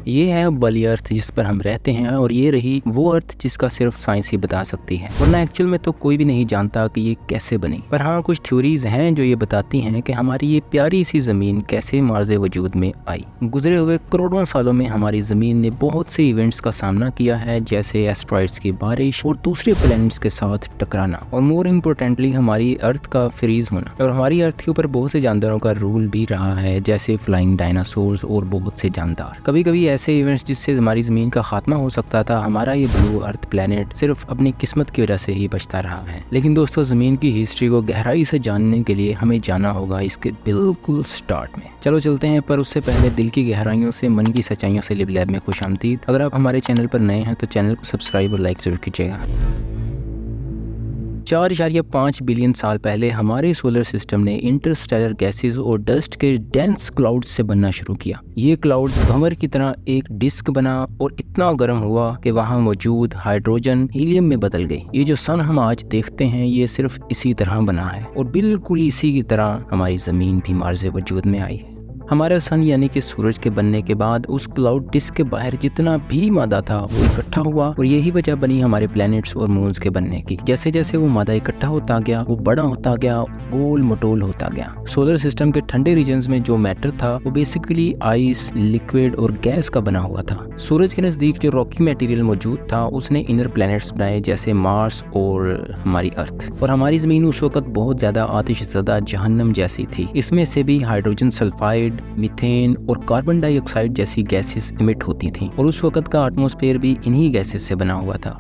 ये है वाली अर्थ जिस पर हम रहते हैं, और ये रही वो अर्थ जिसका सिर्फ साइंस ही बता सकती है, वरना एक्चुअल में तो कोई भी नहीं जानता कि ये कैसे बनी। पर हाँ, कुछ थ्योरीज हैं जो ये बताती हैं कि हमारी ये प्यारी सी जमीन कैसे मार्ज़े वजूद में आई। गुजरे हुए करोड़ों सालों में हमारी जमीन ने बहुत से इवेंट्स का सामना किया है, जैसे एस्ट्रॉइड्स की बारिश और दूसरे प्लैनेट्स के साथ टकराना, और मोर इम्पोर्टेंटली हमारी अर्थ का फ्रीज होना। और हमारी अर्थ के ऊपर बहुत से जानदारों का रूल भी रहा है, जैसे फ्लाइंग डायनासोर्स और बहुत से जानदार। कभी कभी ऐसे इवेंट्स जिससे हमारी जमीन का खात्मा हो सकता था, हमारा ये ब्लू अर्थ प्लेनेट सिर्फ अपनी किस्मत की वजह से ही बचता रहा है। लेकिन दोस्तों, जमीन की हिस्ट्री को गहराई से जानने के लिए हमें जाना होगा इसके बिल्कुल स्टार्ट में। चलो चलते हैं, पर उससे पहले दिल की गहराइयों से, मन की सच्चाइयों से लिव लैब में खुशामदीद। अगर आप हमारे चैनल पर नए हैं तो चैनल को सब्सक्राइब और लाइक जरूर कीजिएगा। 4.5 बिलियन साल पहले हमारे सोलर सिस्टम ने इंटरस्टेलर गैसेस और डस्ट के डेंस क्लाउड्स से बनना शुरू किया। ये क्लाउड्स भंवर की तरह एक डिस्क बना और इतना गर्म हुआ कि वहाँ मौजूद हाइड्रोजन हीलियम में बदल गई। ये जो सन हम आज देखते हैं, ये सिर्फ इसी तरह बना है, और बिल्कुल इसी की तरह हमारी ज़मीन भी मार्ज़े वजूद में आई है। हमारा सन यानी कि सूरज के बनने के बाद उस क्लाउड डिस्क के बाहर जितना भी मादा था वो इकट्ठा हुआ, और यही वजह बनी हमारे प्लैनेट्स और मून्स के बनने की। जैसे जैसे वो मादा इकट्ठा होता गया, वो बड़ा होता गया, गोल मटोल होता गया। सोलर सिस्टम के ठंडे रीजन्स में जो मैटर था वो बेसिकली आइस, लिक्विड और गैस का बना हुआ था। सूरज के नजदीक जो रॉकी मटेरियल मौजूद था उसने इनर प्लैनेट्स बनाए, जैसे मार्स और हमारी अर्थ। और हमारी जमीन उस वक्त बहुत ज्यादा आतिशज़दा जहन्नम जैसी थी। इसमें से भी हाइड्रोजन सल्फाइड, मीथेन और कार्बन डाइऑक्साइड जैसी गैसेस इमिट होती थीं, और उस वक्त का एटमॉस्फेयर भी इन्हीं गैसेस से बना हुआ था।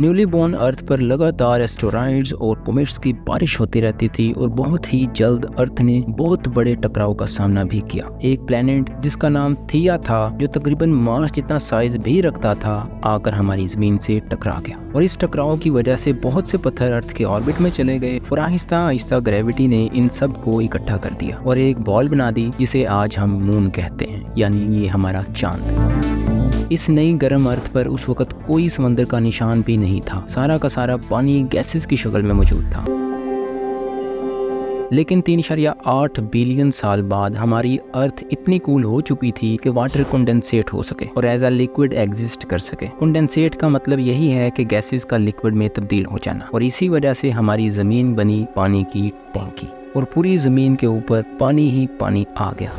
न्यूली बॉर्न अर्थ पर लगातार एस्टेरॉइड्स और कोमेट्स की बारिश होती रहती थी, और बहुत ही जल्द अर्थ ने बहुत बड़े टकराव का सामना भी किया। एक प्लैनेट जिसका नाम थिया था, जो तकरीबन मार्स जितना साइज भी रखता था, आकर हमारी जमीन से टकरा गया, और इस टकराव की वजह से बहुत से पत्थर अर्थ के ऑर्बिट में चले गए, और आहिस्ता आहिस्ता ग्रेविटी ने इन सब को इकट्ठा कर दिया और एक बॉल बना दी, जिसे आज हम मून कहते हैं, यानी ये हमारा चांद। इस नई गर्म अर्थ पर उस वक्त कोई समंदर का निशान भी नहीं था। सारा का सारा पानी गैसेस की शक्ल में मौजूद था। लेकिन 3.8 बिलियन साल बाद हमारी अर्थ इतनी कूल हो चुकी थी कि वाटर कंडेंसेट हो सके और एज अ लिक्विड एग्जिस्ट कर सके। कंडेंसेट का मतलब यही है कि गैसेस का लिक्विड में तब्दील हो जाना, और इसी वजह से हमारी ज़मीन बनी पानी की टंकी, और पूरी ज़मीन के ऊपर पानी ही पानी आ गया।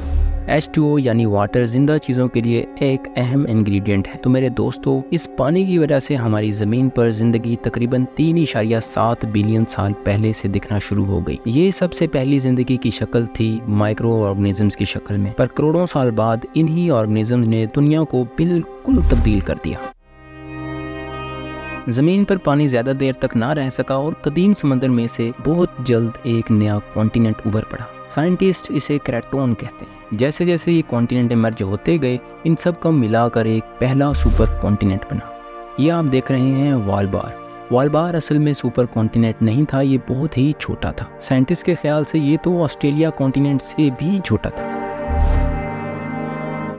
H2O यानी वाटर जिंदा चीज़ों के लिए एक अहम इंग्रेडिएंट है। तो मेरे दोस्तों, इस पानी की वजह से हमारी ज़मीन पर ज़िंदगी तकरीबन 3.7 बिलियन साल पहले से दिखना शुरू हो गई। ये सबसे पहली ज़िंदगी की शक्ल थी माइक्रो ऑर्गेनिजम्स की शक्ल में, पर करोड़ों साल बाद इन्हीं ऑर्गेनिजम्स ने दुनिया को बिल्कुल तब्दील कर दिया। ज़मीन पर पानी ज़्यादा देर तक ना रह सका, और कदीम समंदर में से बहुत जल्द एक नया कॉन्टिनेंट उभर पड़ा। साइंटिस्ट इसे क्रेटोन कहते हैं। जैसे जैसे ये कॉन्टिनेंट इमर्ज होते गए, इन सब का मिलाकर एक पहला सुपर कॉन्टिनेंट बना। ये आप देख रहे हैं वालबार। वालबार असल में सुपर कॉन्टिनेंट नहीं था, ये बहुत ही छोटा था। साइंटिस्ट के ख्याल से ये तो ऑस्ट्रेलिया कॉन्टिनेंट से भी छोटा था।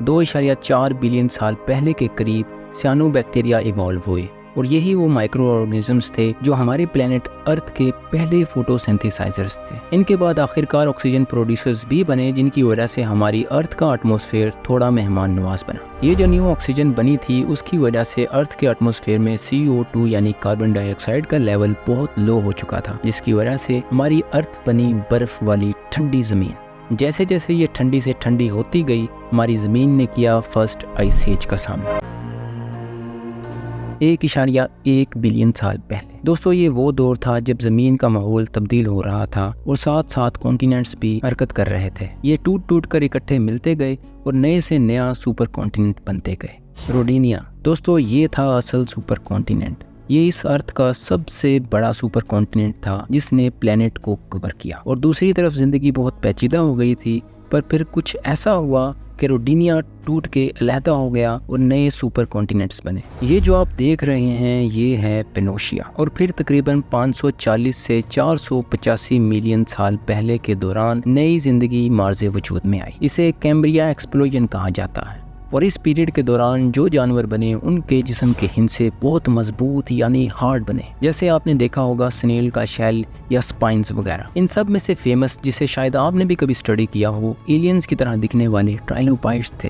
2.4 बिलियन साल पहले के करीब सियानोबैक्टीरिया इवॉल्व हुए, और यही वो माइक्रो ऑर्गेनिजम्स थे जो हमारे प्लेनेट अर्थ के पहले फोटोसिंथेसाइजर्स थे। इनके बाद आखिरकार ऑक्सीजन प्रोड्यूसर्स भी बने, जिनकी वजह से हमारी अर्थ का एटमॉस्फेयर थोड़ा मेहमान नवाज बना। ये जो न्यू ऑक्सीजन बनी थी, उसकी वजह से अर्थ के एटमॉस्फेयर में CO2 यानी कार्बन डाइऑक्साइड का लेवल बहुत लो हो चुका था, जिसकी वजह से हमारी अर्थ बनी बर्फ वाली ठंडी जमीन। जैसे जैसे ये ठंडी से ठंडी होती गई, हमारी जमीन ने किया फर्स्ट आइस एज का सामना 1.1 बिलियन साल पहले। दोस्तों, ये वो दौर था जब ज़मीन का माहौल तब्दील हो रहा था और साथ साथ कॉन्टिनेंट्स भी हरकत कर रहे थे। ये टूट टूट कर इकट्ठे मिलते गए और नए से नया सुपर कॉन्टिनेंट बनते गए। रोडिनिया, दोस्तों, ये था असल सुपर कॉन्टिनेंट। ये इस अर्थ का सबसे बड़ा सुपर कॉन्टिनेंट था जिसने प्लेनेट को कवर किया। और दूसरी तरफ ज़िंदगी बहुत पेचीदा हो गई थी, पर फिर कुछ ऐसा हुआ कि रोडिनिया टूट के अलहदा हो गया और नए सुपर कॉन्टिनेंट्स बने। ये जो आप देख रहे हैं, ये है पेनोशिया। और फिर तकरीबन 540 से 485 मिलियन साल पहले के दौरान नई जिंदगी मार्ज़े वजूद में आई। इसे कैम्ब्रिया एक्सप्लोजन कहा जाता है। और इस पीरियड के दौरान जो जानवर बने, उनके जिस्म के हिस्से बहुत मजबूत यानी हार्ड बने, जैसे आपने देखा होगा स्नेल का शेल या स्पाइंस वगैरह। इन सब में से फेमस, जिसे शायद आपने भी कभी स्टडी किया हो, एलियंस की तरह दिखने वाले ट्राइलोपाइड्स थे।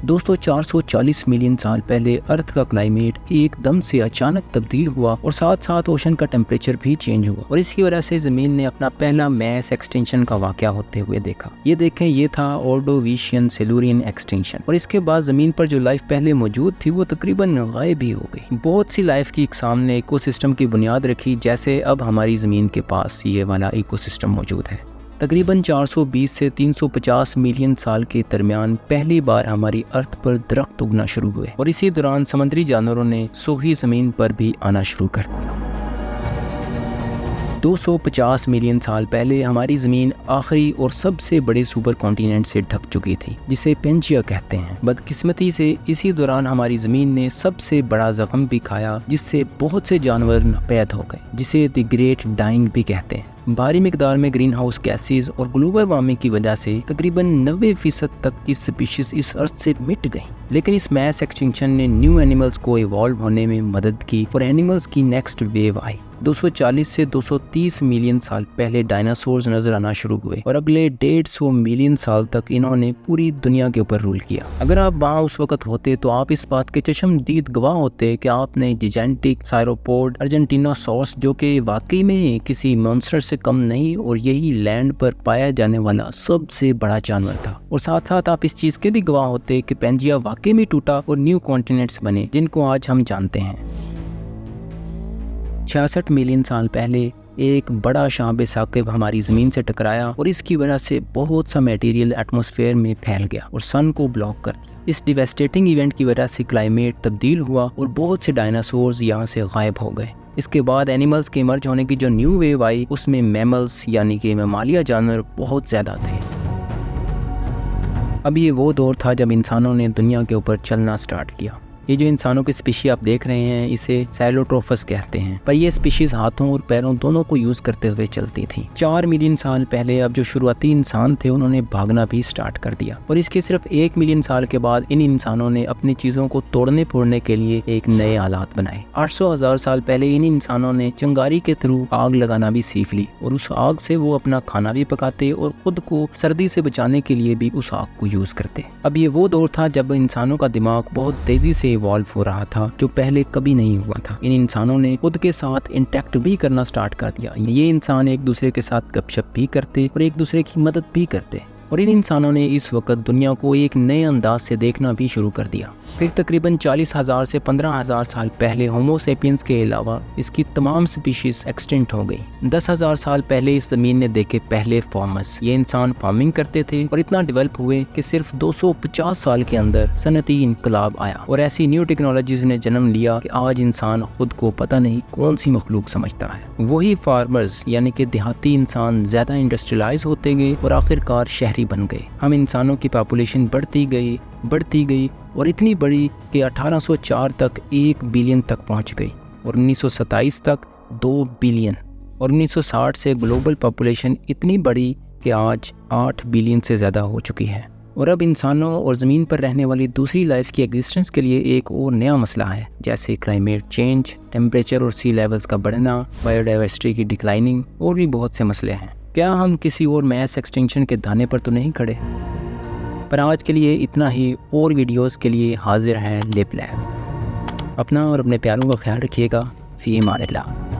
दोस्तों 440 मिलियन साल पहले अर्थ का क्लाइमेट एकदम से अचानक तब्दील हुआ और साथ साथ ओशन का टेम्परेचर भी चेंज हुआ और इसकी वजह से ज़मीन ने अपना पहला मैस एक्सटेंशन का वाक़या होते हुए देखा। ये देखें, ये था ऑर्डोविशियन सिल्यूरियन एक्सटेंशन और इसके बाद ज़मीन पर जो लाइफ पहले मौजूद थी वो तकरीबन गायब ही हो गई। बहुत सी लाइफ की इकसाम ने इकोसिस्टम की बुनियाद रखी, जैसे अब हमारी ज़मीन के पास ये वाला इकोसिस्टम मौजूद है। तकरीबन 420 से 350 मिलियन साल के दरमियान पहली बार हमारी अर्थ पर दरख्त उगना शुरू हुए और इसी दौरान समुद्री जानवरों ने सूखी ज़मीन पर भी आना शुरू कर दिया। 250 मिलियन साल पहले हमारी ज़मीन आखिरी और सबसे बड़े सुपर कॉन्टिनेंट से ढक चुकी थी, जिसे पेंजिया कहते हैं। बदकिस्मती से इसी दौरान हमारी ज़मीन ने सबसे बड़ा ज़ख्म भी खाया, जिससे बहुत से जानवर नापैद हो गए, जिसे द ग्रेट डाइंग भी कहते हैं। भारी मिकदार में ग्रीन हाउस गैसेज और ग्लोबल वार्मिंग की वजह से तकरीबन 90% तक की स्पीशीज इस अर्थ से मिट गई। लेकिन इस मैस एक्सटिंक्शन ने न्यू एनिमल्स को इवॉल्व होने में मदद की और एनिमल्स की नेक्स्ट वेव आई। 240 से 230 मिलियन साल पहले डायनासोर्स नजर आना शुरू हुए और अगले 150 मिलियन साल तक इन्होंने पूरी दुनिया के ऊपर रूल किया। अगर आप वहाँ उस वक्त होते तो आप इस बात के चश्मदीद गवाह होते कि आपने जिजेंटिक साइरोपोड अर्जेंटिनोसॉर्स, जो कि वाकई में किसी मॉन्स्टर से कम नहीं और यही लैंड पर पाया जाने वाला सबसे बड़ा जानवर था। और साथ साथ आप इस चीज के भी गवाह होते कि पेंजिया वाकई में टूटा और न्यू कॉन्टिनेंट्स बने, जिनको आज हम जानते हैं। 66 मिलियन साल पहले एक बड़ा शाब साकिब हमारी ज़मीन से टकराया और इसकी वजह से बहुत सा मटेरियल एटमॉस्फेयर में फैल गया और सन को ब्लॉक कर दिया। इस डिवेस्टेटिंग इवेंट की वजह से क्लाइमेट तब्दील हुआ और बहुत से डायनासोर्स यहाँ से गायब हो गए। इसके बाद एनिमल्स के इमर्ज होने की जो न्यू वेव आई, उसमें मैमल्स यानी कि ममालिया जानवर बहुत ज़्यादा थे। अब ये वो दौर था जब इंसानों ने दुनिया के ऊपर चलना स्टार्ट किया। ये जो इंसानों की स्पीशी आप देख रहे हैं, इसे सैलोट्रोफस कहते हैं, पर ये स्पीशीज हाथों और पैरों दोनों को यूज करते हुए चलती थी। 4 मिलियन साल पहले अब जो शुरुआती इंसान थे उन्होंने भागना भी स्टार्ट कर दिया और इसके सिर्फ 1 मिलियन साल के बाद इन इंसानों ने अपनी चीजों को तोड़ने फोड़ने के लिए एक नए आलात बनाए। 800,000 साल पहले इन इंसानों ने चिंगारी के थ्रू आग लगाना भी सीख ली और उस आग से वो अपना खाना भी पकाते और खुद को सर्दी से बचाने के लिए भी उस आग को यूज करते। अब ये वो दौर था जब इंसानों का दिमाग बहुत तेजी से इवॉल्व हो रहा था, जो पहले कभी नहीं हुआ था। इन इंसानों ने खुद के साथ इंटरेक्ट भी करना स्टार्ट कर दिया। ये इंसान एक दूसरे के साथ गपशप भी करते और एक दूसरे की मदद भी करते और इन इंसानों ने इस वक्त दुनिया को एक नए अंदाज से देखना भी शुरू कर दिया। फिर तकरीबन 40,000 से 15,000 साल पहले होमो सेपियंस के अलावा इसकी तमाम स्पीशीज एक्सटिंक्ट हो गई। 10,000 साल पहले इस जमीन ने देखे पहले फार्मर्स। ये इंसान फार्मिंग करते थे और इतना डेवलप हुए कि सिर्फ 250 साल के अंदर सनती इनकलाब आया और ऐसी न्यू टेक्नोलॉजीज ने जन्म लिया कि आज इंसान खुद को पता नहीं कौन सी मखलूक समझता है। वही फार्मर्स यानी कि देहाती इंसान ज्यादा इंडस्ट्रियलाइज होते गए और आखिरकार शहरी बन गए। हम इंसानों की पॉपुलेशन बढ़ती गई और इतनी बड़ी कि 1804 तक 1 बिलियन तक पहुंच गई और 1927 तक 2 बिलियन और 1960 से ग्लोबल पॉपुलेशन इतनी बढ़ी कि आज 8 बिलियन से ज़्यादा हो चुकी है। और अब इंसानों और ज़मीन पर रहने वाली दूसरी लाइफ की एग्जिस्टेंस के लिए एक और नया मसला है, जैसे क्लाइमेट चेंज, टेम्परेचर और सी लेवल्स का बढ़ना, बायोडाइवर्सिटी की डिक्लाइनिंग और भी बहुत से मसले हैं। क्या हम किसी और मैस एक्सटिंक्शन के दाने पर तो नहीं खड़े? पर आज के लिए इतना ही। और वीडियोस के लिए हाजिर है लिप लैब। अपना और अपने प्यारों का ख्याल रखिएगा। फी अमान अल्लाह।